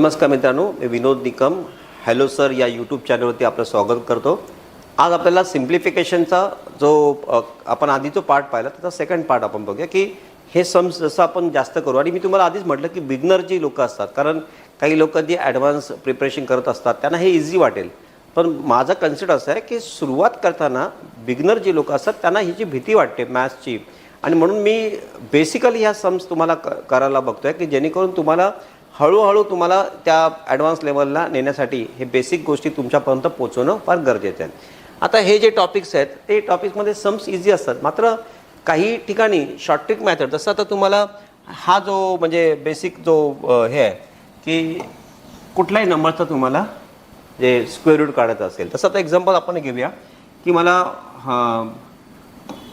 नमस्कार मित्रांनो, मी विनोद Nikam hello sir या यूट्यूब चॅनलवरती आपलं स्वागत करतो. आज आपल्याला सिम्प्लिफिकेशनचा जो आपण आधी जो पार्ट पाहिला त्याचा सेकंड पार्ट आपण बघूया की हे सम्स जसं आपण जास्त करू. आणि मी तुम्हाला आधीच म्हटलं की बिगनर जी लोकं असतात, कारण काही लोक जी ॲडव्हान्स प्रिपरेशन करत असतात त्यांना हे इझी वाटेल, पण माझं कन्सेप्ट असं आहे की सुरुवात करताना बिगनर जी लोकं असतात त्यांना ही जी भीती वाटते मॅथ्सची, आणि म्हणून मी बेसिकली ह्या सम्स तुम्हाला करायला बघतो आहे की जेणेकरून तुम्हाला हळूहळू तुम्हाला त्या ॲडव्हान्स लेवलला नेण्यासाठी हे बेसिक गोष्टी तुमच्यापर्यंत पोहोचवणं फार गरजेचं आहे. आता हे जे टॉपिक्स आहेत ते टॉपिक्समध्ये सम्स इझी असतात, मात्र काही ठिकाणी शॉर्ट ट्रिक मॅथड, जसं आता तुम्हाला हा जो म्हणजे बेसिक जो हे आहे की कुठल्याही नंबरचा तुम्हाला जे स्क्वेअर रूट काढायचं असेल, तसं आता एक्झाम्पल आपण घेऊया की मला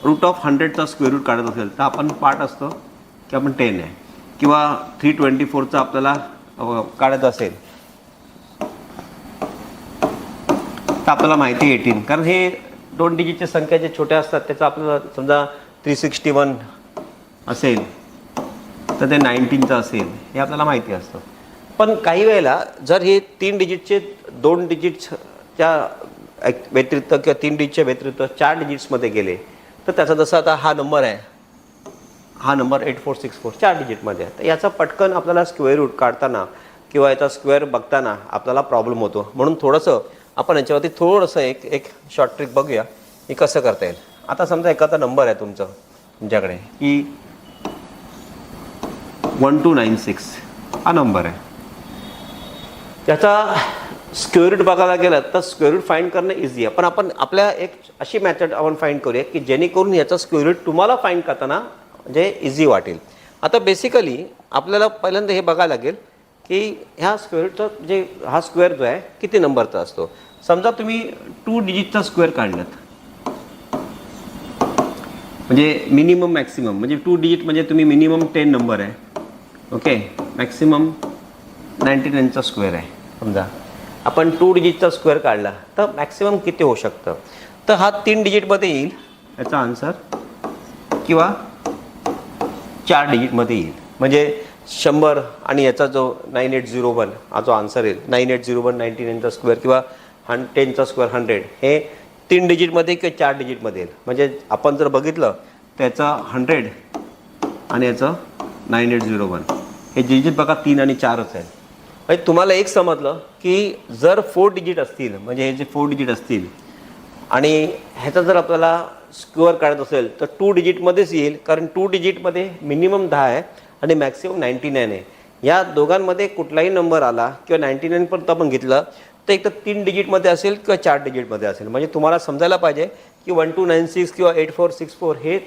रूट ऑफ 100चा स्क्वेअर रूट काढत असेल तर आपण पार्ट असतो की आपण 10 आहे, किंवा 324चा आपल्याला काढायचं असेल तर आपल्याला माहिती आहे 18, कारण हे 2 डिजिटच्या संख्या जे छोट्या असतात त्याचं आपल्याला समजा 361 असेल तर ते 19चं असेल हे आपल्याला माहिती असतं. पण काही वेळेला जर हे 3 डिजिटचे 2 डिजिटच्या व्यतिरिक्त किंवा 3 डिजिटच्या व्यतिरिक्त 4 डिजिट्समध्ये गेले तर त्याचा जसं आता हा नंबर आहे, हा नंबर 8464 4 डिजिटमध्ये आहे, तर याचा पटकन आपल्याला स्क्वेअर रूट काढताना किंवा याचा स्क्वेअर बघताना आपल्याला प्रॉब्लेम होतो. म्हणून थोडंसं आपण याच्यावरती थोडंसं एक शॉर्ट ट्रिक बघूया की कसं करता येईल. आता समजा एखादा नंबर आहे तुमच्याकडे की 1296 हा नंबर आहे, त्याचा स्क्वेअर रूट बघायला गेलं तर स्क्वेअर रूट फाईंड करणं इझी आहे, पण आपण आपल्या एक अशी मेथड आपण फाईंड करूया की जेणेकरून याचा स्क्वेअर रूट तुम्हाला फाईंड करताना म्हणजे इझी वाटेल. आता बेसिकली आपल्याला पहिल्यांदा हे बघायला लागेल की ह्या स्क्वेअर रूटचा जे हा स्क्वेअर जो आहे किती नंबरचा असतो. समजा तुम्ही 2 डिजिटचा स्क्वेअर काढलात, म्हणजे मिनिमम मॅक्सिमम, म्हणजे 2 डिजिट म्हणजे तुम्ही मिनिमम 10 नंबर आहे, ओके, मॅक्सिमम 99चा स्क्वेअर आहे. समजा आपण 2 डिजिटचा स्क्वेअर काढला तर मॅक्सिमम किती होऊ शकतं, तर हा 3 डिजिटमध्ये येईल याचा आन्सर, किंवा 4 डिजिटमध्ये येईल, म्हणजे 100 आणि याचा जो 9801 हा जो आन्सर येईल 9801 99चा स्क्वेअर किंवा 10चा स्क्वेअर 100 हे 3 डिजिटमध्ये किंवा 4 डिजिटमध्ये येईल. म्हणजे आपण जर बघितलं तर याचा 100 आणि याचं 9801 हे डिजिट बघा 3 आणि 4च आहे. म्हणजे तुम्हाला एक समजलं की जर 4 डिजिट असतील, म्हणजे हे जे 4 डिजिट असतील आणि ह्याचा जर आपल्याला स्क्वेअर काढत असेल तर 2 डिजिटमध्येच येईल, कारण 2 डिजिटमध्ये मिनिमम 10 आहे आणि मॅक्सिमम 99 आहे. या दोघांमध्ये कुठलाही नंबर आला किंवा 99 पर्यंत आपण घेतलं तर एक तर 3 डिजिटमध्ये असेल किंवा 4 डिजिटमध्ये असेल. म्हणजे तुम्हाला समजायला पाहिजे की 1296 किंवा 8464 हे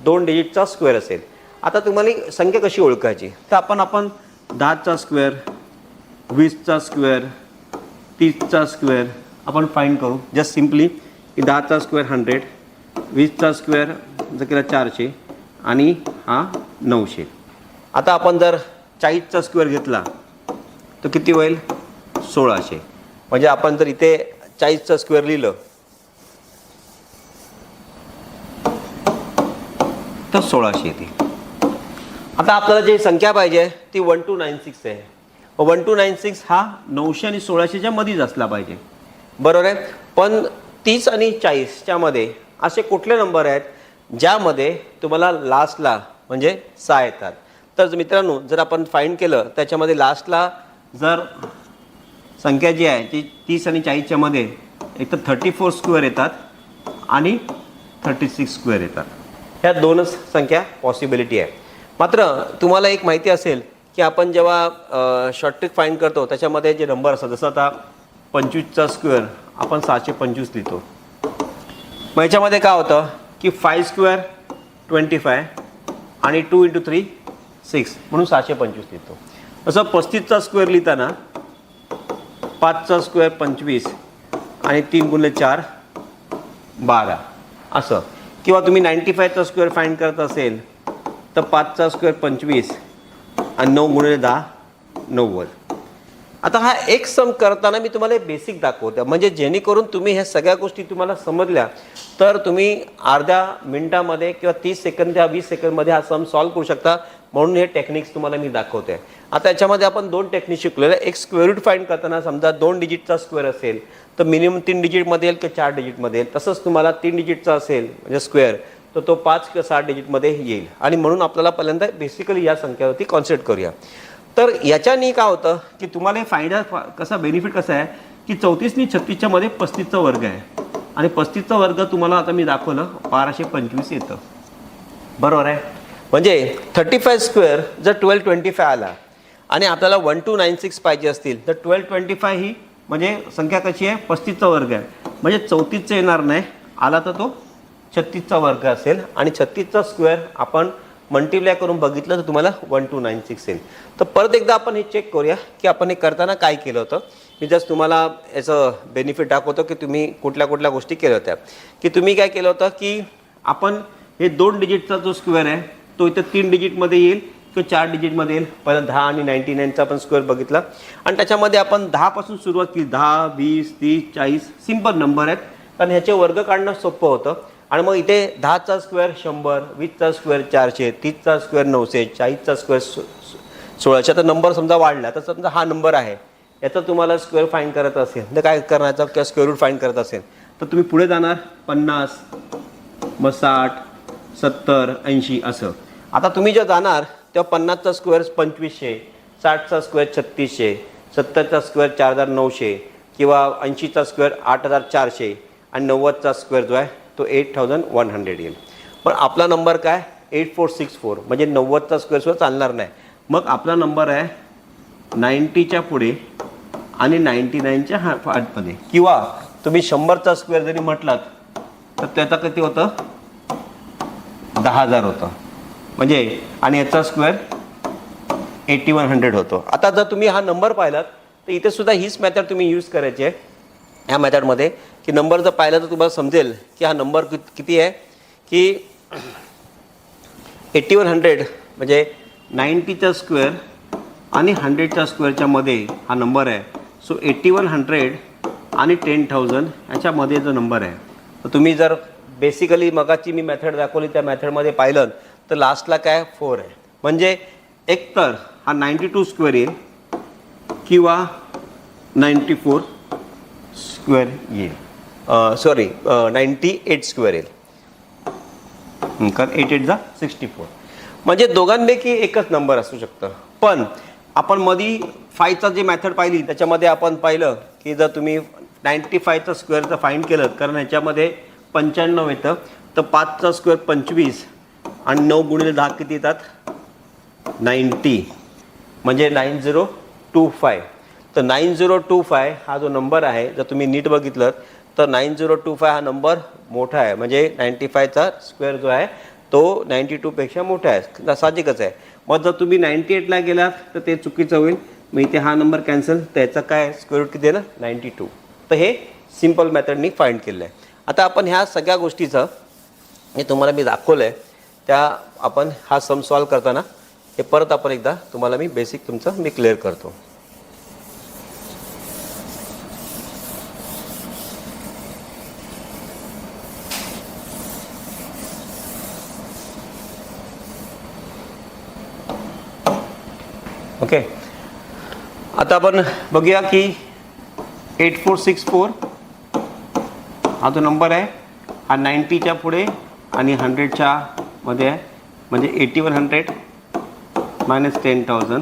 2 डिजिटचा स्क्वेअर असेल. आता तुम्हाला संख्या कशी ओळखायची, तर आपण 10चा स्क्वेअर, 20चा स्क्वेअर, 30चा स्क्वेअर आपण फाईंड करू. जस्ट सिम्पली की 10चा स्क्वेअर 100, 20चा स्क्वेअर जर केला 400 आणि हा 900. आता आपण जर 40चा स्क्वेअर घेतला तर किती होईल 1600. म्हणजे आपण जर इथे 40चा स्क्वेअर लिहिलं तर 1600 येते. आता आपल्याला जी संख्या पाहिजे ती 1296 आहे. 1296 हा 900 आणि 1600च्या मध्येच असला पाहिजे, बरोबर आहे. पण 30 आणि 40च्या मध्ये असे कुठले नंबर आहेत ज्यामध्ये तुम्हाला लास्टला म्हणजे 6 येतात. तर मित्रांनो जर आपण फाईंड केलं त्याच्यामध्ये लास्टला जर संख्या जी आहे ती 30 आणि 40च्या मध्ये एक तर 34 स्क्वेअर येतात आणि 36 स्क्वेअर येतात. ह्या दोनच संख्या पॉसिबिलिटी आहे. मात्र तुम्हाला एक माहिती असेल की आपण जेव्हा शॉर्ट ट्रिक फाईंड करतो त्याच्यामध्ये जे नंबर असतात, जसं आता 25चा स्क्वेअर आपण 725 लिहितो. मग याच्यामध्ये काय होतं की 5 स्क्वेअर 25 आणि 2 × 3 6 म्हणून 725 लिहितो. तसं 35चा स्क्वेअर लिहिताना 5चा स्क्वेअर 25 आणि 3 × 4 12 असं. किंवा तुम्ही 95चा स्क्वेअर फाईंड करत असेल तर 5चा स्क्वेअर 25 आणि 9 × 10 90. आता हा एक सम करताना मी तुम्हाला बेसिक दाखवतो, म्हणजे जेणेकरून तुम्ही ह्या सगळ्या गोष्टी तुम्हाला समजल्या तर तुम्ही अर्ध्या मिनिटामध्ये किंवा 30 सेकंद किंवा 20 सेकंदमध्ये हा सम सॉल्व्ह करू शकता. म्हणून हे टेक्निक्स तुम्हाला मी दाखवतोय. आता याच्यामध्ये आपण 2 टेक्निक शिकलेले. एक स्क्वेअर रूट फाइंड करताना समजा 2 डिजिटचा स्क्वेअर असेल तर मिनिमम 3 डिजिटमध्ये येईल किंवा 4 डिजिटमध्ये येईल. तसंच तुम्हाला 3 डिजिटचा असेल म्हणजे स्क्वेअर तर तो 5 किंवा 7 डिजिटमध्ये येईल. आणि म्हणून आपल्याला पहिल्यांदा बेसिकली या संख्यावरती कॉन्सेंट्रेट करूया. तर याच्यानी काय होतं की तुम्हाला फायदा कसा बेनिफिट कसा आहे की 34 नी 36च्या मध्ये 35चा वर्ग आहे आणि 35चा वर्ग तुम्हाला आता मी दाखवलं 1225 येतं. बरोबर आहे. म्हणजे 35 स्क्वेअर जर 1225 आला आणि आपल्याला 1296 पाहिजे असतील तर 1225 ही म्हणजे संख्या कशी आहे 35चा वर्ग आहे. म्हणजे 34चा येणार नाही, आला तर तो 36चा वर्ग असेल आणि 36चा स्क्वेअर आपण मल्टिप्लाय करून बघितलं तर तुम्हाला 1296 येईल. तर परत एकदा आपण हे चेक करूया की आपण हे करताना काय केलं होतं. मी जस्ट तुम्हाला याचं बेनिफिट दाखवतो की तुम्ही कुठल्या कुठल्या गोष्टी केल्या होत्या. की तुम्ही काय केलं होतं की आपण हे 2 डिजिटचा जो स्क्वेअर आहे तो इथं 3 डिजिटमध्ये येईल किंवा 4 डिजिटमध्ये येईल. पहिला 10 आणि 99चा आपण स्क्वेअर बघितला आणि त्याच्यामध्ये आपण 10 पासून सुरुवात केली. 10, 20, 30, 40 सिंपल नंबर आहेत कारण ह्याचे वर्ग काढणं सोपं होतं. आणि मग इथे 10चा स्क्वेअर 100, 20चा स्क्वेअर 400, 30चा स्क्वेअर 900, 40चा स्क्वेअर 1600. तर नंबर समजा वाढला तर समजा हा नंबर आहे याचा तुम्हाला स्क्वेअर फाइंड करत असेल तर काय करण्याचा किंवा स्क्वेअर रूट फाइंड करत असेल तर तुम्ही पुढे जाणार 50, मग 60, 70, 80 असं. आता तुम्ही जेव्हा जाणार तेव्हा 50चा स्क्वेअर 2500, 60चा स्क्वेअर 3600, 70चा स्क्वेअर 4900 किंवा 80चा स्क्वेअर 8400 आणि 90चा स्क्वेअर जो आहे तो 8100 येईल. पण आपला नंबर काय 8464 म्हणजे 90चा स्क्वेअर सुद्धा चालणार नाही. मग आपला नंबर आहे 90च्या पुढे आणि 99च्या आतमध्ये. किंवा तुम्ही 100चा स्क्वेअर जरी म्हटलात तर त्याचा किती होतं 10,000 होतं म्हणजे आणि याचा स्क्वेअर 8100 होतो. आता जर तुम्ही हा नंबर पाहिलात तर इथे सुद्धा हीच मेथड तुम्ही यूज करायची आहे. ह्या मेथडमध्ये की नंबर जर पाहिला तर तुम्हाला समजेल की हा नंबर किती आहे की 8100 म्हणजे 90चा स्क्वेअर आणि 100च्या स्क्वेअरच्या मध्ये हा नंबर आहे. सो 8100 आणि 10,000 याच्यामध्ये जो नंबर आहे तर तुम्ही जर बेसिकली मगाची मी मेथड दाखवली त्या मेथडमध्ये पाहिलं तर लास्टला काय 4 आहे. म्हणजे एकतर हा 92 स्क्वेअर येईल किंवा 94 स्क्वेअर येईल. सॉरी 98 स्क्वेअर येईल कारण 8 जा 64. म्हणजे दोघांपैकी एकच नंबर असू शकतं. पण आपण मधी 5चा जी मेथड पाहिली त्याच्यामध्ये आपण पाहिलं की जर तुम्ही 95चा स्क्वेअरचं फाइंड केलं कारण ह्याच्यामध्ये 95 येतं तर 5चा स्क्वेअर 25 आणि 9 गुणिले 10 किती येतात 90 म्हणजे 9025. तर 9025 हा जो नंबर आहे जर तुम्ही नीट बघितलं तर 9025 हा नंबर मोठा आहे. म्हणजे 95चा स्क्वेअर जो आहे तो 92 पेक्षा मोठा आहे. साहजिकच आहे. मग जर तुम्ही 98ला गेलात तर ते चुकीचं होईल. मग इथे हा नंबर कॅन्सल त्याचा काय स्क्वेअर रूट किती आहे ना 92. तर हे सिम्पल मेथडनी फाइंड केलं आहे. आता आपण ह्या सगळ्या गोष्टीचं हे तुम्हाला मी दाखवलं आहे त्या आपण हा सम सॉल्व करताना हे परत आपण एकदा तुम्हाला मी बेसिक तुमचं मी क्लिअर करतो. ओके. आता आपण बघूया की 8464 हा जो नंबर आहे हा 90च्या पुढे आणि 100च्या मध्ये आहे म्हणजे 8100 मायनस 10,000.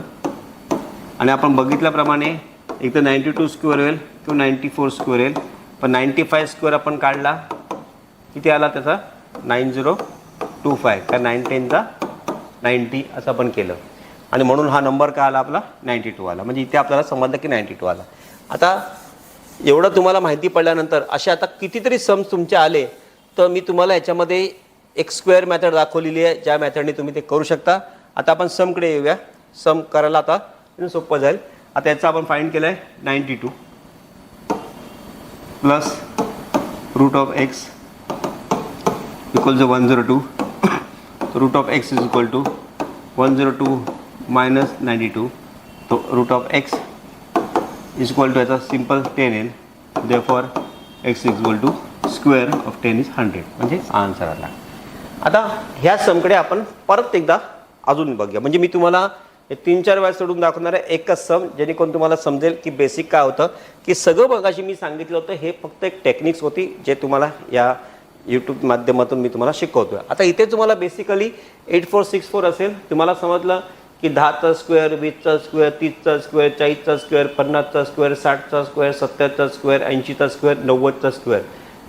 आणि आपण बघितल्याप्रमाणे एक तर 92 स्क्वेअर होईल किंवा 94 स्क्वेअर येईल. पण 95 स्क्वेअर आपण काढला किती आला त्याचा 9025 का 9 चा 90 असं आपण केलं आणि म्हणून हा नंबर काय आला आपला 92 आला. म्हणजे इथे आपल्याला समजलं की 92 आला. आता एवढं तुम्हाला माहिती पडल्यानंतर असे आता कितीतरी सम्स तुमचे आले तर मी तुम्हाला याच्यामध्ये एक स्क्वेअर मेथड दाखवलेली आहे ज्या मेथडने तुम्ही ते करू शकता. आता आपण समकडे येऊया. सम करायला आता सोपं जाईल. आता याचा आपण फाइंड केलं आहे 92 plus root of x equal to 102. Root of x is equal to 102 minus 92 तो root of x is equal to याचा सिम्पल 10 येईल. Therefore x is equal to square of 10 is 100 म्हणजे आन्सर आला. आता ह्या समकडे आपण परत एकदा अजून बघूया. म्हणजे मी तुम्हाला 3-4 वेळा सोडून दाखवणार आहे एकच सम, जेणेकरून तुम्हाला समजेल की बेसिक काय होतं. की सगळं बघाशी मी सांगितलं होतं हे फक्त एक टेक्निक्स होती जे तुम्हाला या यूट्यूब माध्यमातून मी तुम्हाला शिकवतोय. आता इथे तुम्हाला बेसिकली 8464 असेल. तुम्हाला समजलं की 10चा स्क्वेअर, 20चा स्क्वेअर, 30चा स्क्वेअर, 40चा स्क्वेअर, 50चा स्क्वेअर, 60चा स्क्वेअर, 70चा स्क्वेअर, 80चा स्क्वेअर, 90चा स्क्वेअर.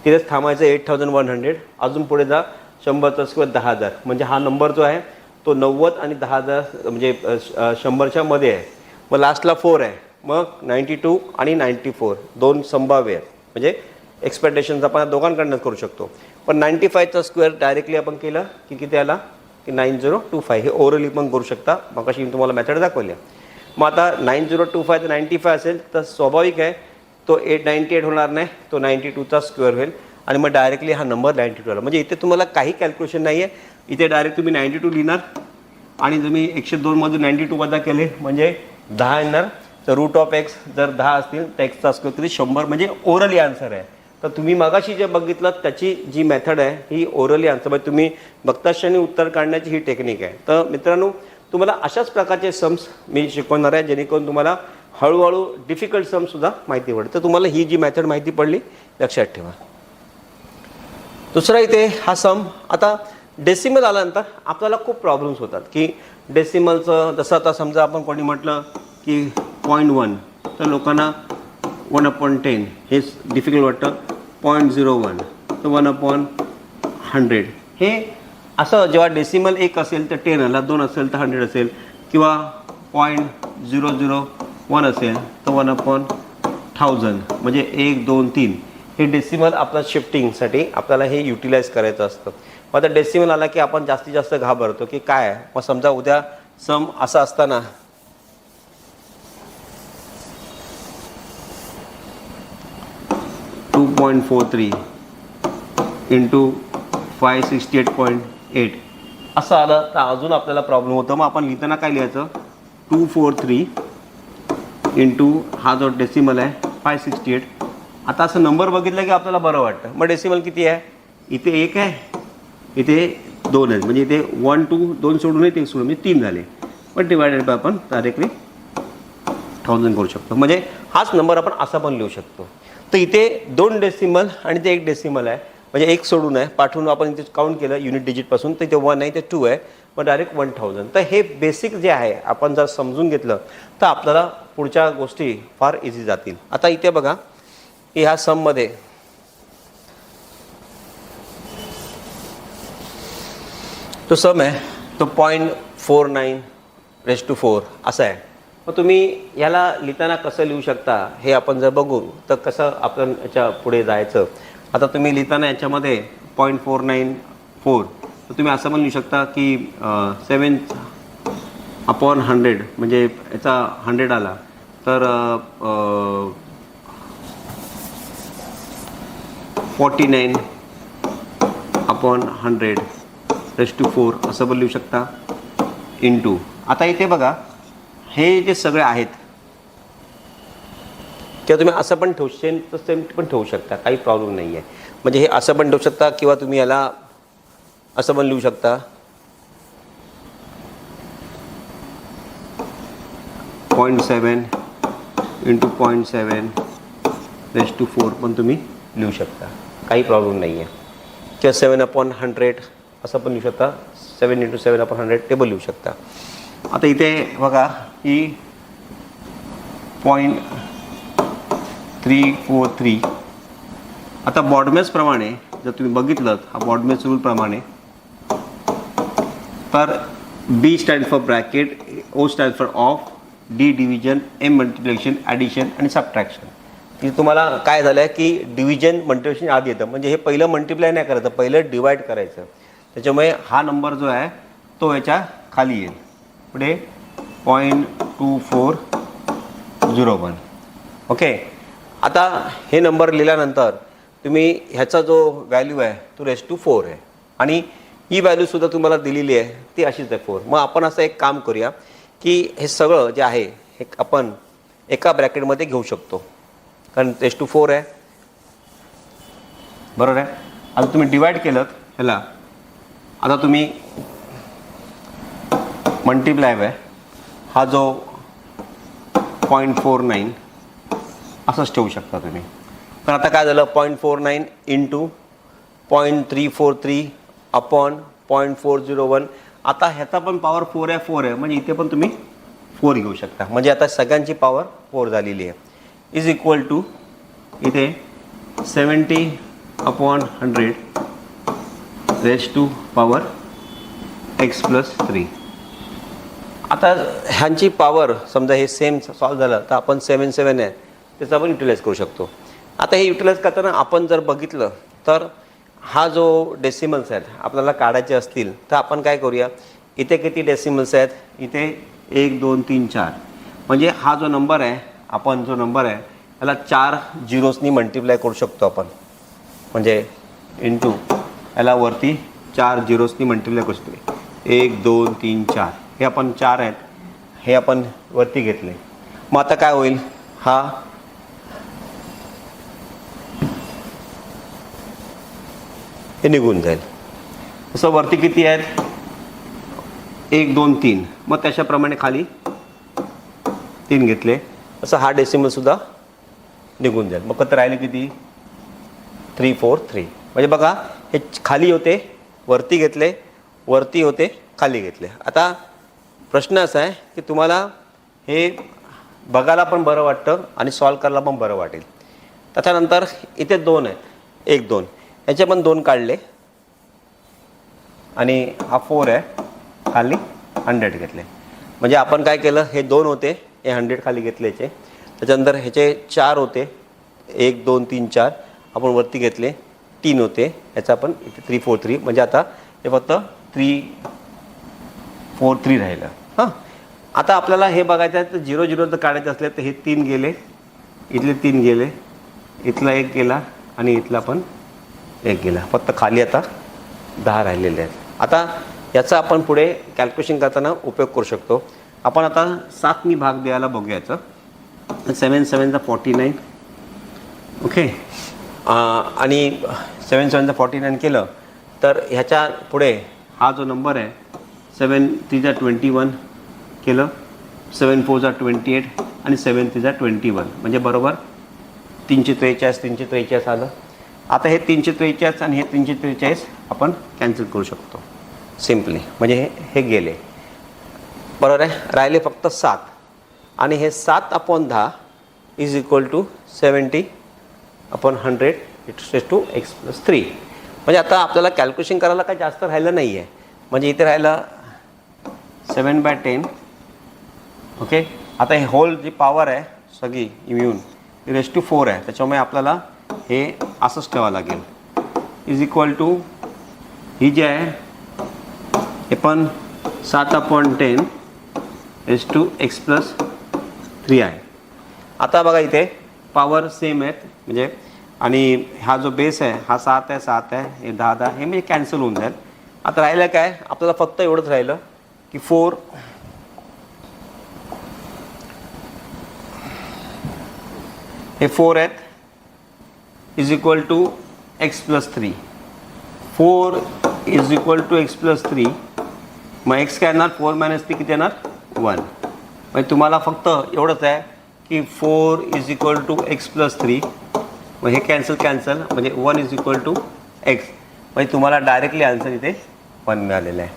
तिथेच थांबायचं 8100. अजून पुढे जा 100चा स्क्वेअर 10,000. म्हणजे हा नंबर जो आहे तो 90 आणि 10,000 म्हणजे 100च्या मध्ये आहे. मग लास्टला 4 आहे. मग 92 आणि 94 दोन संभाव्य आहेत. म्हणजे एक्सपेक्टेशन्स आपण दोघांकडनं करू शकतो. पण 95चा स्क्वेअर डायरेक्टली आपण केलं की किती आला की 9025. हे ओरली पण करू शकता. मग अशी मी तुम्हाला मेथड दाखवली आहे. मग आता 9025 तर 95 असेल तर स्वाभाविक आहे तो 98 होणार नाही, तो 92चा स्क्वेअर होईल आणि मग डायरेक्टली हा नंबर 92 आला. म्हणजे इथे तुम्हाला काही कॅल्क्युलेशन नाही आहे. इथे डायरेक्ट तुम्ही 92 लिहिणार आणि तुम्ही 102 मधून 92 वजा केले म्हणजे 10 येणार. तर रूट ऑफ एक्स जर 10 असतील तर एक्सचा स्क्वेअर किती 100 म्हणजे ओरली आन्सर आहे. तर तुम्ही मागाशी जे बघितलं त्याची जी मेथड आहे ही ओरली आन्सर म्हणजे तुम्ही बघताक्षणी उत्तर काढण्याची ही टेक्निक आहे. तर मित्रांनो तुम्हाला अशाच प्रकारचे सम्स मी शिकवणार आहे जेणेकरून तुम्हाला हळूहळू डिफिकल्ट सम्ससुद्धा माहिती पडते. तर तुम्हाला ही जी मेथड माहिती पडली लक्षात ठेवा. दुसरा इथे हा सम. आता डेसिमल आल्यानंतर आपल्याला खूप प्रॉब्लेम्स होतात की डेसिमलचं जसं आता समजा आपण कोणी म्हटलं की 0.1 तर लोकांना 1/10 हे डिफिकल्ट वाटतं. 0.01 तर 1/100 हे असं. जेव्हा डेसिमल 1 असेल तर 10 आला, 2 असेल तर 100 असेल किंवा 0.001 असेल तर 1/1000 म्हणजे 1, 2, 3 हे डेसिमल आपल्या शिफ्टिंगसाठी आपल्याला हे युटिलाइज करायचं असतं. मग आता डेसिमल आला की आपण जास्तीत जास्त घाबरतो की काय. मग समजा उद्या सम असा असताना 2.43 इंटू 568.8 असं आलं तर अजून आपल्याला प्रॉब्लेम होतो. मग आपण लिहिताना काय लिहायचं 243 इंटू हा जो डेसिमल आहे 568. आता असं नंबर बघितलं की आपल्याला बरं वाटतं. मग डेसिमल किती आहे इथे 1 आहे, इथे 2 आहेत म्हणजे इथे 1, 2 2 सोडून ते सोडून म्हणजे 3 झाले. पण डिवायडेड बाय आपण डायरेक्टली 1000 करू शकतो. म्हणजे हाच नंबर आपण असा पण लिहू शकतो. तर इथे 2 डेसिमल आणि ते 1 डेसिमल आहे म्हणजे 1 सोडून आहे पाठवून आपण इथे काउंट केलं युनिट डिजिटपासून तर इथे 1 आहे, इथे 2 आहे मग डायरेक्ट 1000. तर हे बेसिक जे आहे आपण जर समजून घेतलं तर आपल्याला पुढच्या गोष्टी फार इझी जातील. आता इथे बघा की ह्या सममध्ये तो सम आहे तो 0.49 असा आहे. मग तुम्ही याला लिहिताना कसं लिहू शकता हे आपण जर बघू तर कसं आपण याच्या पुढे जायचं. आता तुम्ही लिहिताना याच्यामध्ये 0.494 तर तुम्ही असं पण लिहू शकता की 7/100 म्हणजे याचा 100 आला तर 49/100 असं पण लिहू शकता इंटू. आता इथे बघा हे जे सगळे आहेत किंवा तुम्ही असं पण ठेवू सेम पण ठेवू शकता, काही प्रॉब्लेम नाही आहे. म्हणजे हे असं पण ठेवू शकता किंवा तुम्ही याला असं पण लिहू शकता 0.7 इंटू 0.7/4 पण तुम्ही लिहू शकता, काही प्रॉब्लेम नाही आहे. किंवा 7/100 असं पण लिहू शकता. 7 इंटू 7/100 ते पण लिहू शकता. आता इथे बघा की 0.343. आता बॉडमेसप्रमाणे जर तुम्ही बघितलं हा बॉडमेस रूलप्रमाणे तर B stand for bracket, O stand for of, D division, M multiplication, addition आणि सबट्रॅक्शन. की तुम्हाला काय झालं आहे की डिव्हिजन मल्टिप्लिकेशन आधी येतं म्हणजे हे पहिलं मल्टिप्लाय नाही करायचं, पहिलं डिवाईड करायचं. त्याच्यामुळे हा नंबर जो आहे तो याच्या खाली येईल. पुढे 0.2401. ओके. आता हे नंबर लिहिल्यानंतर तुम्ही ह्याचा जो व्हॅल्यू आहे तो raised-4 आहे आणि ही व्हॅल्यूसुद्धा तुम्हाला दिलेली आहे ती अशीच आहे 4. मग आपण असं एक काम करूया की हे सगळं जे आहे हे आपण एका ब्रॅकेटमध्ये घेऊ शकतो, कारण रेस टू 4 आहे, बरोबर आहे. आता तुम्ही डिवाइड केलं ह्याला, आता तुम्ही मल्टिप्लाय आहे, हा जो 0.49 असंच ठेवू शकता तुम्ही. पण आता काय झालं, 0.49 इंटू 0.343 अपॉन 0.401. आता ह्याचा पण पॉवर 4 आहे, म्हणजे इथे पण तुम्ही 4 घेऊ शकता. म्हणजे आता सगळ्यांची पॉवर 4 झालेली आहे. इज इक्वल टू इथे 70/100 रेस टू पॉवर x + 3. आता ह्यांची पॉवर समजा हे सेम सॉल्व झालं तर आपण 7 आहे त्याचा पण युटिलाइज करू शकतो. आता हे युटिलाइज करताना आपण जर बघितलं तर हा जो डेसिमल्स आहेत आपल्याला काढायचे असतील तर आपण काय करूया, इथे किती डेसिमल्स आहेत, इथे 1 2 3 4, म्हणजे हा जो नंबर आहे, आपण जो नंबर आहे त्याला 4 झिरोजनी मल्टिप्लाय करू शकतो आपण. म्हणजे इंटू याला वरती 4 झिरोजनी मल्टिप्लाय करू शकतो. 1 2 3 4 हे आपण 4 आहेत, हे आपण वरती घेतले. मग आता काय होईल, हा हे निघून जाईल. तसं वरती किती आहेत, 1 2 3, मग त्याच्याप्रमाणे खाली 3 घेतले, असं हा डेसिमलसुद्धा निघून जाईल. मग फक्त राहिले किती, 3 4 3. म्हणजे बघा हे खाली होते वरती घेतले, वरती होते खाली घेतले. आता प्रश्न असा आहे की तुम्हाला हे बघायला पण बरं वाटतं आणि सॉल्व करायला पण बरं वाटेल. त्याच्यानंतर इथे 2 आहेत, 1 2, याचे पण 2 काढले आणि हा 4 आहे, खाली 100 घेतले. म्हणजे आपण काय केलं, हे 2 होते, हे 100 खाली घेतलेचे. त्याच्यानंतर ह्याचे 4 होते, 1 2 3 4, आपण वरती घेतले. 3 होते, याचा आपण इथे 3 4 3, म्हणजे आता हे फक्त 3 4 3 राहिलं. हां, आता आपल्याला हे बघायचं आहे तर 0 0 जर काढायचं असले तर हे 3 गेले, इथले 3 गेले, इथला 1 गेला आणि इथला पण 1 गेला. फक्त खाली आता 10 राहिलेले आहेत. आता याचा आपण पुढे कॅल्क्युलेशन करताना उपयोग करू शकतो. आपण आता 7नी भाग द्यायला बघूयाचं. 7 7 49, ओके. आणि 7 7 49 केलं तर ह्याच्या पुढे हा जो नंबर आहे 7 3 21 केलं, 7 4 28 आणि 7 3 21, म्हणजे बरोबर 343 343 आलं. आता हे 343 आणि हे 343 आपण कॅन्सल करू शकतो सिम्पली, म्हणजे हे गेले, बरोबर आहे. राहिले फक्त 7, आणि हे 7/10 is equal to 70/100 raise to x + 3. म्हणजे आता आपल्याला कॅल्क्युलेशन करायला काही जास्त राहिलं नाही आहे. म्हणजे इथे राहिलं 7/10, ओके. आता हे होल जी पॉवर आहे सगळी इम्यून रेस टू 4 आहे, त्याच्यामुळे आपल्याला हे असंच ठेवावं लागेल. इज इक्वल टू ही जी आहे हे पण 7/10 रेस टू x + 3 आहे. आता बघा इथे पॉवर सेम आहेत, म्हणजे आणि हा जो बेस आहे हा 7 आहे, 7 आहे, हे 10 10, हे म्हणजे कॅन्सल होऊन जाईल. आता राहिलं काय, आपल्याला फक्त एवढंच राहिलं की 4 हे 4 आहेत, is equal to x + 3. 4 is equal to x + 3. मग x काय येणार, 4 - 3 किती येणार, 1. म्हणजे तुम्हाला फक्त एवढंच आहे की 4 इज इक्वल टू x + 3. मग हे कॅन्सल म्हणजे 1 इज इक्वल टू x, म्हणजे तुम्हाला डायरेक्टली आन्सर इथे 1 मिळालेलं आहे.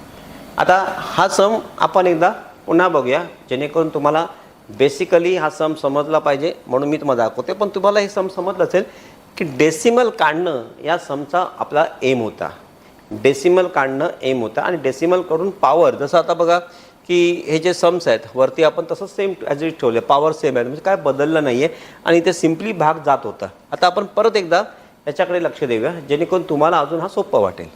आता हा सम आपण एकदा पुन्हा बघूया, जेणेकरून तुम्हाला बेसिकली हा सम समजला पाहिजे, म्हणून मी तुम्हाला दाखवते. पण तुम्हाला हे सम समजलं असेल की डेसिमल काढणं या समचा आपला एम होता. डेसिमल काढणं एम होता, आणि डेसिमल करून पॉवर, जसं आता बघा की हे जे सम्स आहेत वरती आपण तसं सेम ॲज इट ठेवले, पॉवर सेम आहे, म्हणजे काय बदललं नाही आहे, आणि इथे सिम्पली भाग जात होता. आता आपण परत एकदा याच्याकडे लक्ष देऊया, जेणेकरून तुम्हाला अजून हा सोपं वाटेल.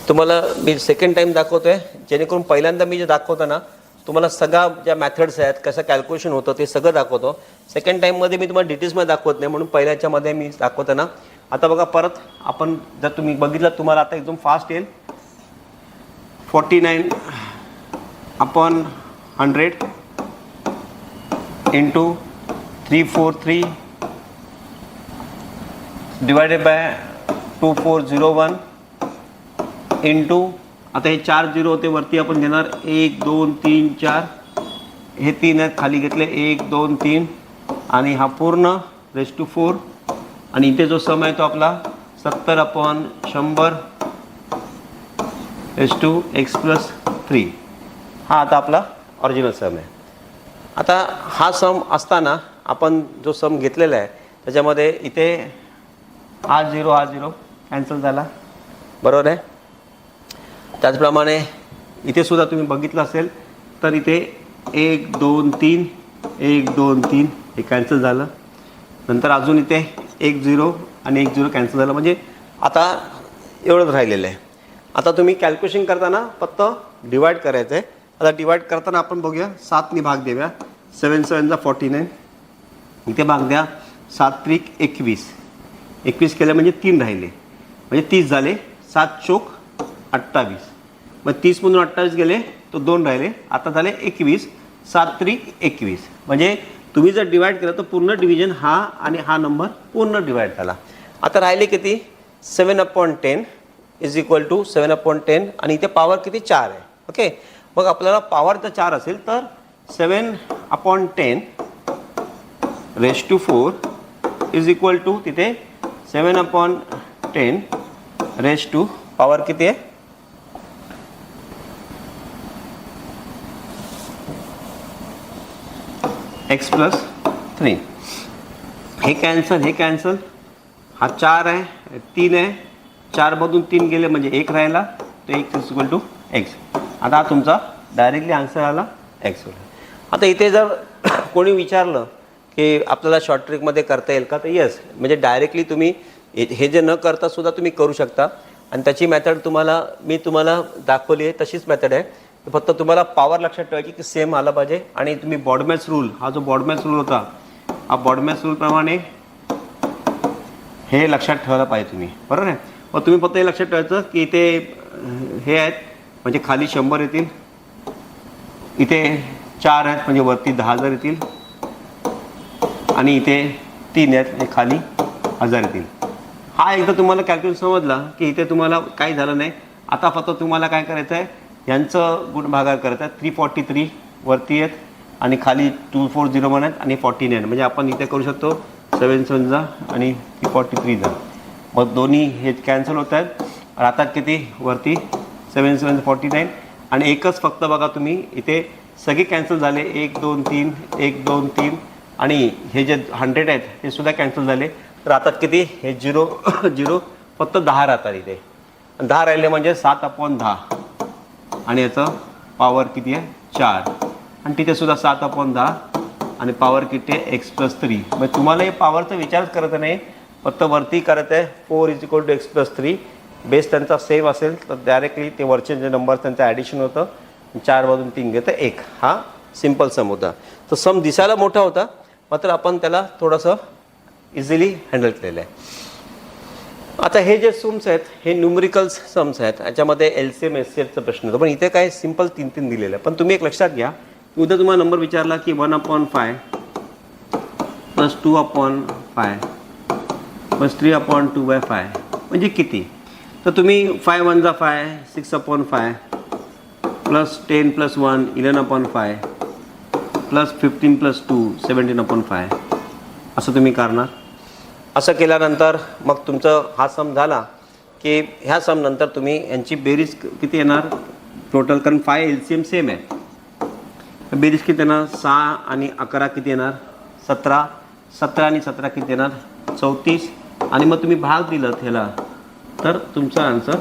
तुम्हाला मी सेकंड टाईम दाखवतो आहे, जेणेकरून पहिल्यांदा मी जे दाखवतो ना तुम्हाला सगळ्या ज्या मॅथड्स आहेत, कसं कॅल्क्युलेशन होतं ते सगळं दाखवतो. सेकंड टाईममध्ये मी तुम्हाला डिटेल्समध्ये दाखवत नाही, म्हणून पहिल्याच्यामध्ये मी दाखवतो ना. आता बघा परत आपण जर तुम्ही बघितलं तुम्हाला आता एकदम फास्ट येईल. 49 upon 100 into 343 divided by 2401 into, आता हे 4 झिरो होते वरती आपण घेणार 1 2 3 4, हे 3 आहेत खाली घेतले 1 2 3 आणि हा पूर्ण रेस टू 4 आणि इथे जो सम आहे तो आपला 70/100 रेस टू x प्लस 3, हा आता आपला ऑरिजिनल सम आहे. आता हा सम असताना आपण जो सम घेतलेला आहे त्याच्यामध्ये इथे हा झिरो कॅन्सल झाला, बरोबर आहे. त्याचप्रमाणे इथे सुद्धा तुम्ही बघितलं असेल तर इथे 1 2 3 1 2 3 हे कॅन्सल झालं. नंतर अजून इथे 1 0 आणि 1 0 कॅन्सल झालं, म्हणजे आता एवढंच राहिलेलं आहे. आता तुम्ही कॅल्क्युलेशन करताना फक्त डिवाईड करायचं आहे. आता डिवाईड करताना आपण बघूया 7ने भाग देऊया. 7 7 49, इथे भाग द्या 7 त्रिक 21, 21 केलं म्हणजे 3 राहिले म्हणजे 30 झाले. 7 चोक 28, मग 30 मधून 28 गेले तो 2 राहिले, आता झाले 21. 7 त्रिक 21, म्हणजे तुम्ही जर डिवाईड केलं तर पूर्ण डिव्हिजन हा आणि हा नंबर पूर्ण डिवाईड झाला. आता राहिले किती 7/10 इज इक्वल टू 7/10 आणि इथे पॉवर किती 4 आहे. ओके, मग आपल्याला पॉवर जर 4 असेल तर 7/10 raise to 4 is equal to तिथे 7/10 रेस टू पॉवर किती आहे x प्लस 3. हे कॅन्सल, हा 4 आहे 3 आहे, 4 मधून 3 गेले म्हणजे 1 राहिला, तो x is equal to x. आता हा तुमचा डायरेक्टली आन्सर आला x वर. आता इथे जर कोणी विचारलं की आपल्याला शॉर्ट ट्रिकमध्ये करता येईल का, तर येस, म्हणजे डायरेक्टली तुम्ही हे जे न करता सुद्धा तुम्ही करू शकता आणि त्याची मेथड मी तुम्हाला दाखवली आहे तशीच मेथड आहे. फक्त तुम्हाला पॉवर लक्षात ठेवायची की सेम आला पाहिजे आणि तुम्ही बॉडमॅच रूल, हा जो बॉडमॅच रूल होता, हा बॉडमॅच रूलप्रमाणे हे लक्षात ठेवायला पाहिजे तुम्ही, बरोबर आहे. मग तुम्ही फक्त हे लक्षात ठेवायचं की इथे हे आहेत म्हणजे खाली 100 येतील, इथे 4 आहेत म्हणजे वरती 10,000 येतील आणि इथे 3 आहेत म्हणजे खाली 1000 येतील. हा एकदा तुम्हाला कॅल्क्युलेशन समजला की इथे तुम्हाला काही झालं नाही. आता फक्त तुम्हाला काय करायचं आहे, यांचं गुणभागाकार करायचं आहे. 343 वरती आहेत आणि खाली 2401 आहेत आणि 49, म्हणजे आपण इथे करू शकतो 7 7 जा आणि 343 जा, मग दोन्ही हे कॅन्सल होत आहेत. राहतात किती वरती 7 7 49 आणि एकच फक्त बघा तुम्ही इथे सगळे कॅन्सल झाले 1 2 3 1 2 3 आणि हे जे 100 आहेत ते सुद्धा कॅन्सल झाले. राहतात किती हे 0 0 फक्त 10 राहतात इथे, 10 राहिले म्हणजे 7/10 आणि याचं पॉवर किती आहे 4 आणि तिथे सुद्धा 7/10 आणि पॉवर किती आहे x प्लस 3. मग तुम्हाला हे पॉवरचा विचारच करत नाही, फक्त वरती करत आहे 4 is equal to x plus 3. Base त्यांचा सेम असेल तर डायरेक्टली ते वरचे जे नंबर त्यांचं ॲडिशन होतं, 4 मधून 3 घेतं 1, हा सिम्पल सम होता. तर सम दिसायला मोठा होता मात्र आपण त्याला थोडंसं इझिली हँडल केलेलं आहे. आता हे जे सम्स आहेत हे न्यूमरिकल्स सम्स आहेत, याच्यामध्ये LCM SCFचा प्रश्न होता, पण इथे काय सिम्पल 3 दिलेलं आहे. पण तुम्ही एक लक्षात घ्या, उद्या तुम्हाला नंबर विचारला की 1/5 प्लस 2/5 प्लस 3/2/5 म्हणजे किती, तर तुम्ही 5 1 जा 5 6/5 प्लस 10 प्लस 1 11/5 प्लस 15 प्लस 2 17/5 असं तुम्ही करणार. असं केल्यानंतर मग तुमचं हा सम झाला की ह्या सम नंतर तुम्ही यांची बेरीज किती येणार टोटल, कारण 5 LCM सेम आहे, बेरीज किती येणार 6 आणि 11 किती येणार 17, 17 आणि 17 किती येणार 34 आणि मग तुम्ही भाग दिलं ह्याला तर तुमचा आन्सर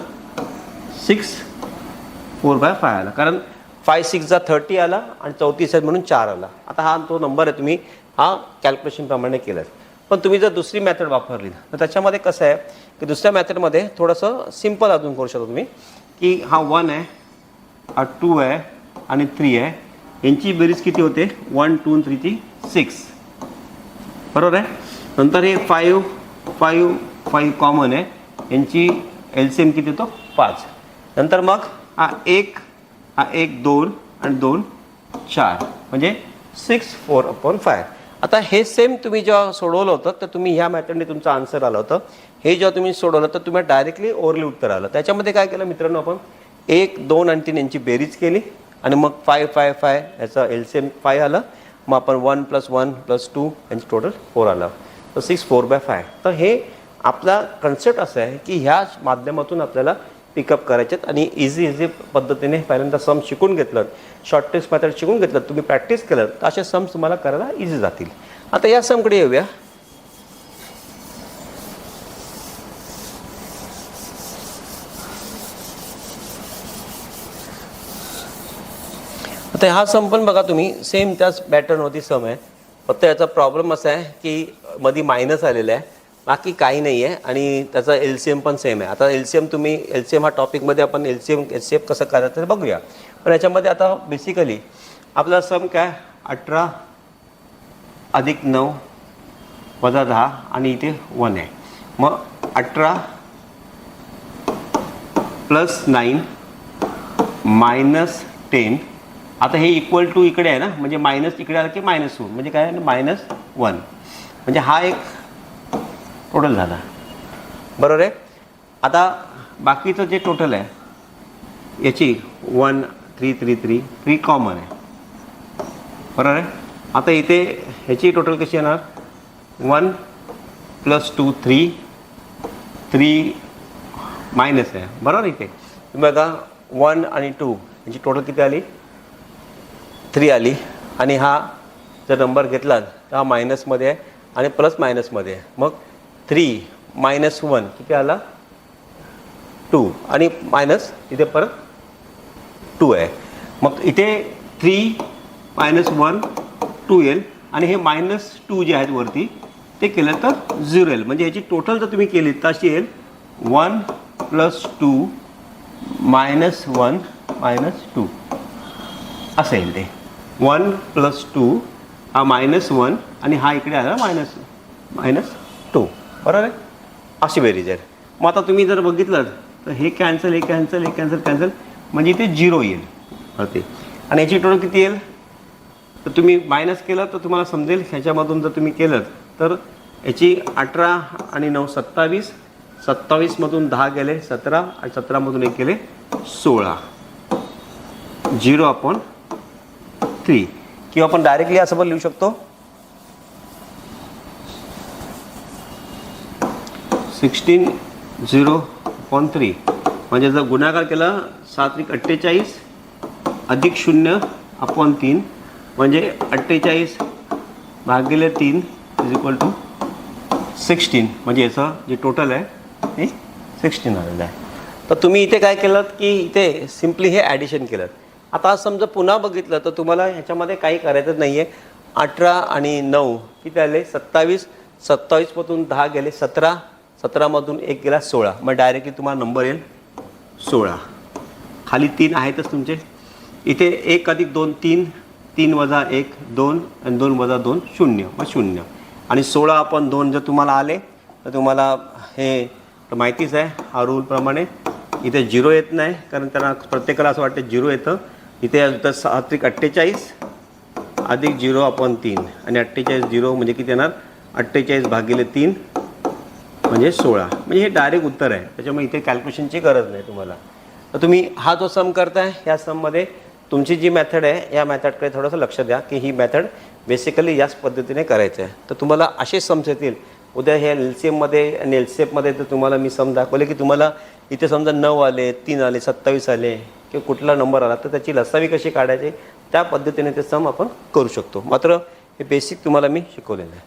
6/4/5 आला, कारण 5 6 जा 30 आला आणि 34 आहेत म्हणून 4 आला. आता हा तो नंबर आहे, तुम्ही हा कॅल्क्युलेशनप्रमाणे केलं. पण तुम्ही जर दुसरी मेथड वापरली तर त्याच्यामध्ये कसं आहे की दुसऱ्या मेथडमध्ये थोडंसं सिम्पल अजून करू शकतो तुम्ही, की हा 1 आहे, हा 2 आहे आणि 3 आहे, यांची बेरीज किती होते 1 2 3 ची 6, बरोबर आहे. नंतर हे 5 5 5 कॉमन आहे, यांची LCM किती होतो 5. नंतर मग हा 1 2 आणि 2 4 म्हणजे 6 4/5. आता हे सेम तुम्ही जेव्हा सोडवलं होतं तर तुम्ही ह्या मेथडने तुमचं आन्सर आलं होतं. हे जेव्हा तुम्ही सोडवलं तर तुम्ही डायरेक्टली ओव्हरली उत्तर आलं. त्याच्यामध्ये काय केलं मित्रांनो, आपण 1 2 आणि 3 यांची बेरीज केली आणि मग 5 5 5 याचा LCM 5 आलं. मग आपण 1 + 1 + 2 यांची टोटल 4 आलं. तर 6 4/5. तर हे आपला कन्सेप्ट असं आहे की ह्या माध्यमातून आपल्याला पिकअप करायच्यात आणि इझी पद्धतीने पहिल्यांदा सम शिकून घेतलं, शॉर्ट ट्रिक्स मेथड शिकून घेतलं, तुम्ही प्रॅक्टिस केलं तर असे सम्स तुम्हाला करायला इझी जातील. आता या समकडे येऊया. आता हा सम पण बघा तुम्ही सेम त्याच पॅटर्नवरती सम आहे, फक्त याचा प्रॉब्लेम असा आहे की मध्ये मायनस आलेला आहे, बाकी काही नाही आहे आणि त्याचा LCM पण सेम आहे. आता LCM हा टॉपिकमध्ये आपण LCM HCF कसं करायचं ते बघूया. पण याच्यामध्ये आता बेसिकली आपला सम काय 18 + 9 - 10 आणि इथे 1 आहे. मग 18 + 9 - 10. आता हे इक्वल टू इकडे आहे ना, म्हणजे मायनस इकडे आलं की मायनस होऊन म्हणजे काय आहे -1. म्हणजे हा एक टोटल झाला, बरोबर आहे. आता बाकीचं जे टोटल आहे याची 1 3 3 3 3 कॉमन आहे, बरोबर आहे. आता इथे ह्याची टोटल कशी येणार 1 + 2 3 3 मायनस आहे, बरोबर. इथे तुम्ही बघा 1 आणि 2 यांची टोटल किती आली 3 आली आणि हा जर नंबर घेतला तर हा मायनसमध्ये आहे आणि प्लस मायनसमध्ये आहे. मग 3 - 1 किती आला 2 आणि मायनस इथे परत 2 आहे. मग इथे 3 - 1 2 येईल आणि हे -2 जे आहेत वरती ते केलं तर 0 येईल. म्हणजे ह्याची टोटल जर तुम्ही केली तर अशी येईल 1 + 2 - 1 - 2 असं येईल. ते 1 + 2 हा -1 आणि हा इकडे आला -2, बरोबर आहे. अशी बेरीज आहे. मग आता तुम्ही जर बघितलं तर हे कॅन्सल हे कॅन्सल हे कॅन्सल कॅन्सल म्हणजे इथे 0 येईल ते. आणि याची टोटल किती येईल तर तुम्ही मायनस केलं तर तुम्हाला समजेल. ह्याच्यामधून जर तुम्ही केलं तर याची 18 आणि 9 27, 27मधून 10 गेले 17 आणि 17मधून 1 गेले 16, 0/3. किंवा आपण डायरेक्टली असं पण लिहू शकतो 16 0/3. म्हणजे जर गुणाकार केला 7 × 48 अधिक 0/3 म्हणजे 48 भागिले 3 = 16. म्हणजे याचं जे टोटल आहे हे 16 आलेलं आहे. तर तुम्ही इथे काय केलं की इथे सिम्पली हे ॲडिशन केलं. आता समजा पुन्हा बघितलं तर तुम्हाला ह्याच्यामध्ये काही करायचं नाही आहे. 18 आणि 9 किती आले 27, 27मधून 10 गेले 17, 17मधून 1 गेला 16. मग डायरेक्टली तुम्हाला नंबर येईल 16. खाली 3 आहेतच तुमचे. इथे 1 + 2 3, 3 - 1 2 आणि 2 - 2 0, मग 0. आणि 16/2 जर तुम्हाला आले तर तुम्हाला हे माहितीच आहे हा रूलप्रमाणे. इथे 0 येत नाही कारण त्यांना प्रत्येकाला असं वाटतं 0 येतं. इथे 7 × 48 अधिक 0/3 आणि 48 0 म्हणजे किती येणार 48 भागिले 3 म्हणजे 16. म्हणजे हे डायरेक्ट उत्तर आहे. त्याच्यामुळे इथे कॅल्क्युलेशनची गरज नाही तुम्हाला. तर तुम्ही हा जो सम करताय या सममध्ये तुमची जी मेथड आहे या मेथडकडे थोडंसं लक्ष द्या की ही मेथड बेसिकली याच पद्धतीने करायचं आहे. तर तुम्हाला असे सम्स येतील. उद्या ह्या LCMमध्ये आणि LCFमध्ये तर तुम्हाला मी सम दाखवले की तुम्हाला इथे समजा 9 आले 3 आले 27 आले किंवा कुठला नंबर आला तर त्याची लसावी कशी काढायची त्या पद्धतीने ते सम आपण करू शकतो. मात्र हे बेसिक तुम्हाला मी शिकवलेलं आहे.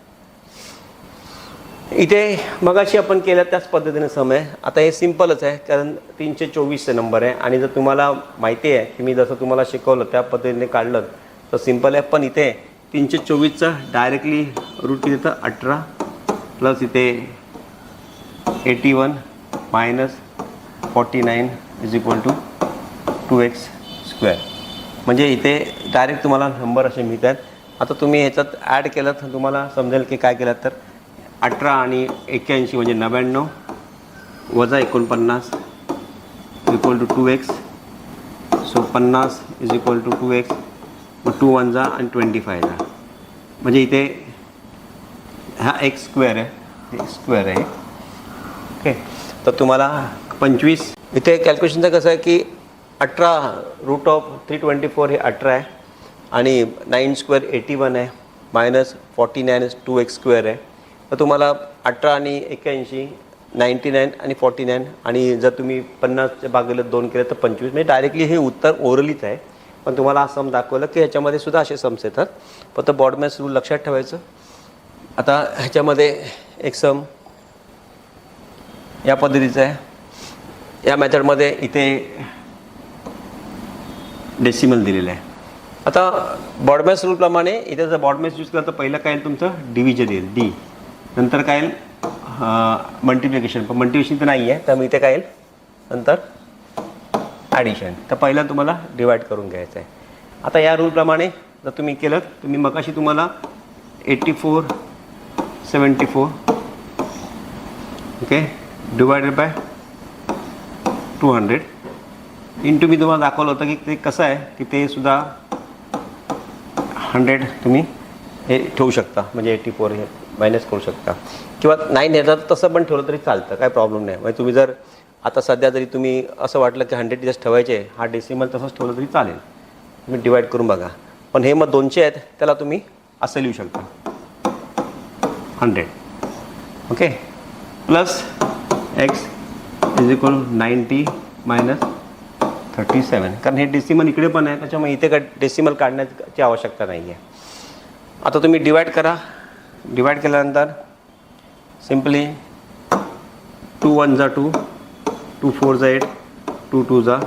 इथे मगाशी आपण केलं त्याच पद्धतीने सम आहे. आता हे सिम्पलच आहे कारण 324 नंबर आहे आणि जर तुम्हाला माहिती आहे की मी जसं तुम्हाला शिकवलं त्या पद्धतीने काढलं तर सिम्पल आहे. पण इथे 324चा डायरेक्टली रूट किती येतं 18 प्लस इथे 81 - 49 = 2x². म्हणजे इथे डायरेक्ट तुम्हाला नंबर असे मिळतात. आता तुम्ही ह्याच्यात ॲड केलं तर तुम्हाला समजेल की काय केलं तर 18 आणि 81 म्हणजे 99 - 49 = 2x² so 50 is equal to 2x, मग 2 1 जा आणि 25 जा, म्हणजे इथे हा एक्स स्क्वेअर आहे, एक्स स्क्वेअर आहे. ओके, तर तुम्हाला 25 इथे कॅल्क्युलेशनचं कसं आहे की 18 रूट ऑफ 324 हे 18 आहे आणि 9 स्क्वेअर 81 आहे मायनस 49 2x स्क्वेअर आहे. तर तुम्हाला 18 आणि 81 99 आणि 49 आणि जर तुम्ही 50च्या भागीले 2 केलं तर 25, म्हणजे डायरेक्टली हे उत्तर ओरलीच आहे. पण तुम्हाला हा सम दाखवलं की ह्याच्यामध्ये सुद्धा असे सम्स येतात. फक्त बॉडमॅस रूल लक्षात ठेवायचं. आता ह्याच्यामध्ये एक सम या पद्धतीचं आहे. या मेथडमध्ये इथे डेसिमल दिलेलं आहे. आता बॉडमॅस रूलप्रमाणे इथे जर बॉडमॅस यूज केला तर पहिलं काय येईल तुमचं डिव्हिजन येईल डी, नंतर काय येईल मल्टिप्लिकेशन, पण मल्टिप्लिकेशन तर नाही आहे तर मी इथे काय येईल नंतर ॲडिशन. तर पहिलं तुम्हाला डिवाईड करून घ्यायचं आहे. आता या रूलप्रमाणे जर तुम्ही केलं, तुम्ही मगाशी तुम्हाला 84 74 ओके डिवायडेड बाय 200 इंटू मी तुम्हाला दाखवलं होतं की ते कसं आहे की ते सुद्धा 100 तुम्ही हे ठेवू शकता, म्हणजे 84 हे मायनस करू शकता किंवा नाही नेलं तसं पण ठेवलं तरी चालतं, काय प्रॉब्लेम नाही. म्हणजे तुम्ही जर आता सध्या जरी तुम्ही असं वाटलं की 100 जस्ट ठेवायचे, हा डेसिमल तसंच ठेवलं तरी चालेल. तुम्ही डिवाईड करून बघा. पण हे मग 200 आहेत त्याला तुम्ही असं लिहू शकता 100 okay plus x is equal 90 minus 37, कारण हे डेसिमल इकडे पण आहे त्याच्यामुळे इथे काय डेसिमल काढण्याची आवश्यकता नाही आहे. आता तुम्ही डिवाईड करा. डिवाईड केल्यानंतर सिम्पली 2 1 जा 2, 2 4 जा 8, 2 2 जा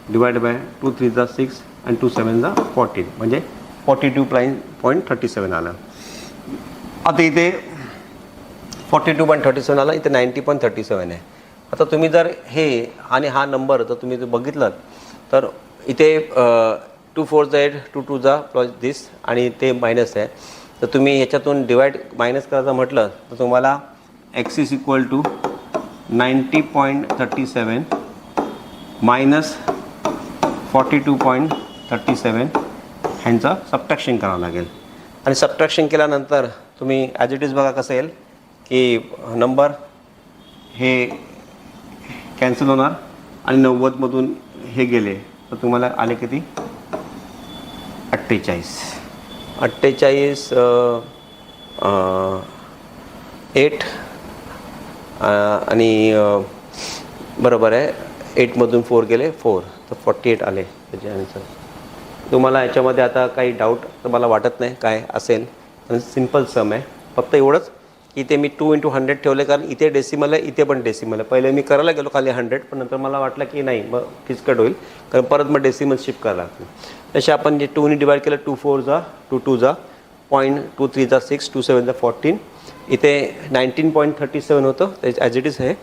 डिवाइड बाय 2 3 जा 6 आणि 2 7 जा 14, म्हणजे 42.37 आलं. आता इथे 42.37 आला, इथे 90.37 आहे. आता तुम्ही जर हे आणि हा नंबर जर तुम्ही बघितलं तर इथे 2 4 जा 8, 2 2 जा प्लस दिस आणि ते मायनस आहे. तर तुम्ही ह्याच्यातून डिवाईड मायनस करायचं म्हटलं तर तुम्हाला x is equal to 90.37 minus 42.37 ह्यांचं सबट्रॅक्शन करावं लागेल. आणि सबट्रॅक्शन केल्यानंतर तुम्ही ॲज इट इज बघा कसं येईल की नंबर हे कॅन्सल होणार आणि 90मधून हे गेले तर तुम्हाला आले किती 48 8 आणि बरोबर आहे 8मधून 4 गेले 4 तर 48 आले त्याचे आन्सर. तुम्हाला याच्यामध्ये आता काही डाऊट तर मला वाटत नाही काय असेल, सिम्पल सम आहे. फक्त एवढंच की इथे मी 2 × 100 ठेवले कारण इथे डेसिमल आहे, इथे पण डेसिमल आहे. पहिले मी करायला गेलो खाली 100, पण नंतर मला वाटलं की नाही मग किचकट होईल कारण परत मग डेसिमल शिफ्ट करायला लागतील. तसे आपण जे 2ने डिवाईड केलं 2 4 जा 2 2 जा 0.2 3 जा 6 2 7 जा 14, इथे 19.37 होतं ते ॲज इट इज आहे.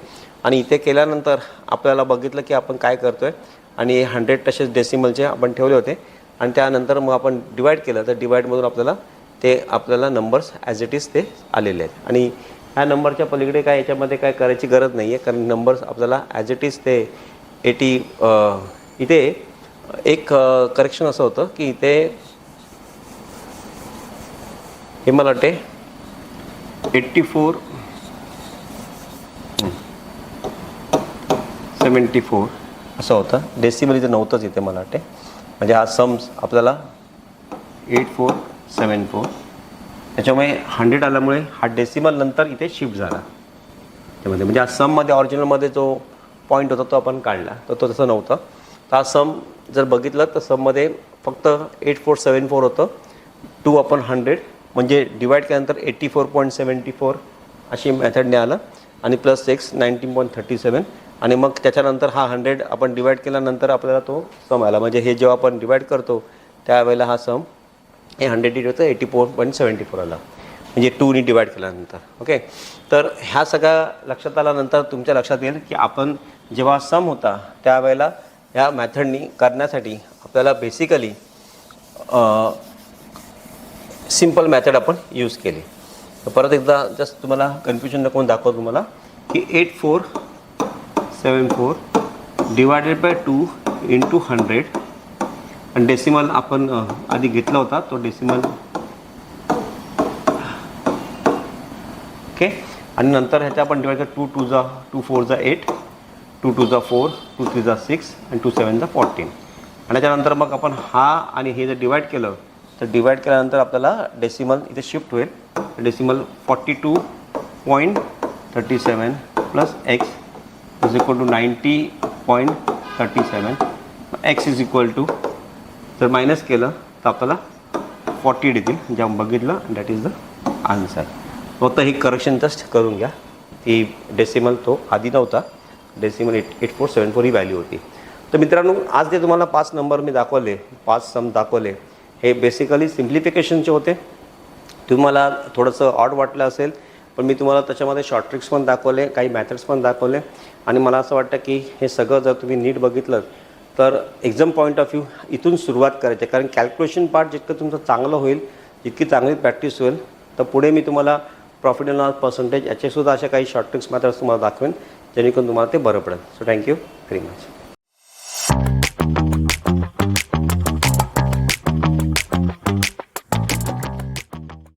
आणि इथे केल्यानंतर आपल्याला बघितलं की आपण काय करतो आहे आणि 100 तसेच डेसिमलचे आपण ठेवले होते आणि त्यानंतर मग आपण डिवाईड केलं तर डिवाईडमधून आपल्याला नंबर्स ॲज इट इज ते आलेले आहेत. आणि ह्या नंबरच्या पलीकडे काय याच्यामध्ये काय करायची गरज नाही आहे कारण नंबर्स आपल्याला ॲज इट इज ते 80. इथे एक करेक्शन असं होतं की इथे हे मला वाटते 84 74 असं होतं, डेसिमल इथे नव्हतंच इथे मला वाटते. म्हणजे हा सम्स आपल्याला 8474 त्याच्यामुळे 100 आल्यामुळे हा डेसिमल नंतर इथे शिफ्ट झाला त्यामध्ये. म्हणजे हा सममध्ये ऑरिजिनलमध्ये जो पॉईंट होता तो आपण काढला तर तो तसं नव्हता. तर हा सम जर बघितलं तर सममध्ये फक्त 8474 होतं, 2 upon 100 म्हणजे डिवाईड केल्यानंतर 84.74 अशी मेथडने आलं आणि प्लस एक्स 19.37 आणि मग त्याच्यानंतर हा 100 आपण डिवाईड केल्यानंतर आपल्याला तो सम आला. म्हणजे हे जेव्हा आपण डिवाईड करतो त्यावेळेला हा सम हे 100 होतं 84.74 आला, म्हणजे 2ने डिवाईड केल्यानंतर. ओके, तर ह्या सगळ्या लक्षात आल्यानंतर तुमच्या लक्षात येईल की आपण जेव्हा सम होता त्यावेळेला ह्या मॅथडनी करण्यासाठी आपल्याला बेसिकली सिम्पल मॅथड आपण यूज केली. तर परत एकदा जस्ट तुम्हाला कन्फ्युजन नको दाखवतो तुम्हाला की 8474 डिवायडेड बाय 2 × 100 आणि डेसिमल आपण आधी घेतला होता तो डेसिमल, ओके. आणि नंतर ह्याच्या आपण डिवाइड कर 2 2 जा 2 4 जा 8, 2 2 जा 4, 2 3 जा 6 आणि 2 7 जा 14. आणि त्याच्यानंतर मग आपण हा आणि हे जर डिवाइड केलं तर डिवाइड केल्यानंतर आपल्याला डेसिमल इथे शिफ्ट होईल. Decimal 42.37 plus x is equal to 90.37. X is equal to जर मायनस केलं तर आपल्याला 40 देतील जे आपण बघितलं. That is the answer. फक्त ही करेक्शन जस्ट करून घ्या. ती डेसिमल तो आधी नव्हता, डेसिमल 8474 ही व्हॅल्यू होती. तर मित्रांनो, आज ते तुम्हाला 5 नंबर मी दाखवले, 5 सम दाखवले. हे बेसिकली सिम्प्लिफिकेशनचे होते. तुम्हाला थोडंसं ऑड वाटलं असेल, पण मी तुम्हाला त्याच्यामध्ये शॉर्ट ट्रिक्स पण दाखवले, काही मॅथड्स पण दाखवले. आणि मला असं वाटतं की हे सगळं जर तुम्ही नीट बघितलं तर एक्झाम पॉईंट ऑफ व्ह्यू इथून सुरुवात करायची. कारण कॅल्क्युलेशन पार्ट जितकं तुमचं चांगलं होईल, जितकी चांगली प्रॅक्टिस होईल, तर पुढे मी तुम्हाला प्रॉफिट अँड लॉस पर्सेंटेज याचेसुद्धा अशा काही शॉर्ट ट्रिक्स मॅथड्स तुम्हाला दाखवेन, जेणेकरून तुम्हाला ते बरं पडेल. So thank you very much.